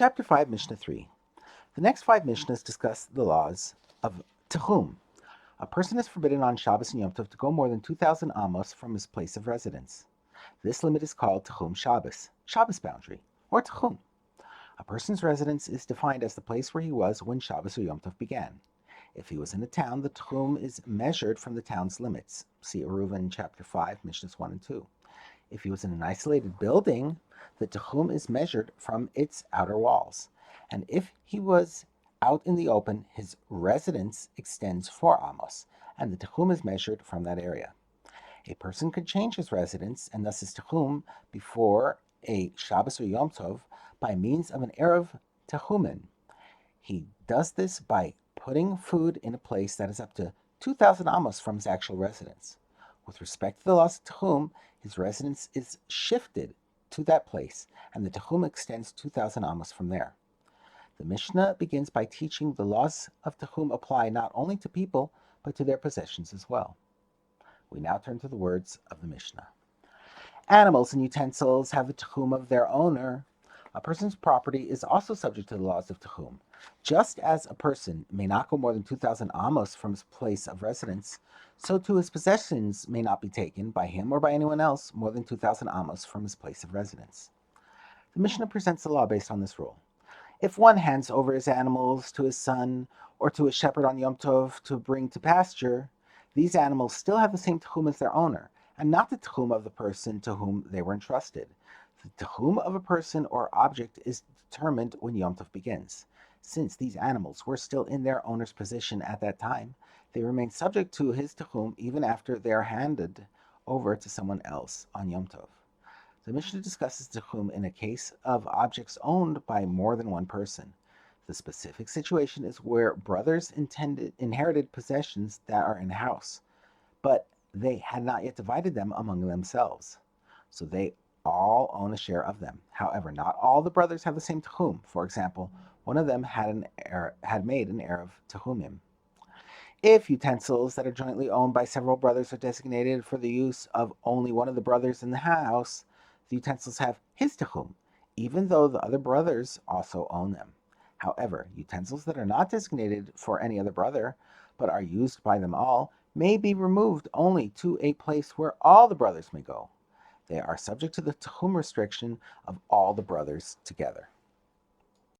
Chapter 5, Mishnah 3. The next 5 Mishnahs discuss the laws of Tehum. A person is forbidden on Shabbos and Yom Tov to go more than 2,000 amos from his place of residence. This limit is called Tehum Shabbos, Shabbos boundary, or Tehum. A person's residence is defined as the place where he was when Shabbos or Yom Tov began. If he was in a town, the Tehum is measured from the town's limits. See Eruvin chapter 5, Mishnahs 1 and 2. If he was in an isolated building, the Tehum is measured from its outer walls. And if he was out in the open, his residence extends 4 amos, and the Tehum is measured from that area. A person could change his residence, and thus his Tehum, before a Shabbos or Yom Tov by means of an Erev Tehumin. He does this by putting food in a place that is up to 2,000 amos from his actual residence. With respect to the laws of Tehum, his residence is shifted to that place, and the Tehum extends 2,000 amos from there. The Mishnah begins by teaching the laws of Tehum apply not only to people, but to their possessions as well. We now turn to the words of the Mishnah. Animals and utensils have the Tehum of their owner. A person's property is also subject to the laws of Tehum. Just as a person may not go more than 2,000 amos from his place of residence, so too his possessions may not be taken by him or by anyone else more than 2,000 amos from his place of residence. The Mishnah presents the law based on this rule. If one hands over his animals to his son or to a shepherd on Yom Tov to bring to pasture, these animals still have the same Tehum as their owner, and not the Tehum of the person to whom they were entrusted. The Tehum of a person or object is determined when Yom Tov begins. Since these animals were still in their owner's possession at that time, they remain subject to his Tehum even after they are handed over to someone else on Yom Tov. The Mishnah discusses Tehum in a case of objects owned by more than one person. The specific situation is where brothers inherited possessions that are in a house, but they had not yet divided them among themselves. So they all own a share of them. However, not all the brothers have the same Tehum. For example, one of them had made an Erev Tehumim. If utensils that are jointly owned by several brothers are designated for the use of only one of the brothers in the house, the utensils have his Tehum, even though the other brothers also own them. However, utensils that are not designated for any other brother, but are used by them all, may be removed only to a place where all the brothers may go. They are subject to the Tehum restriction of all the brothers together.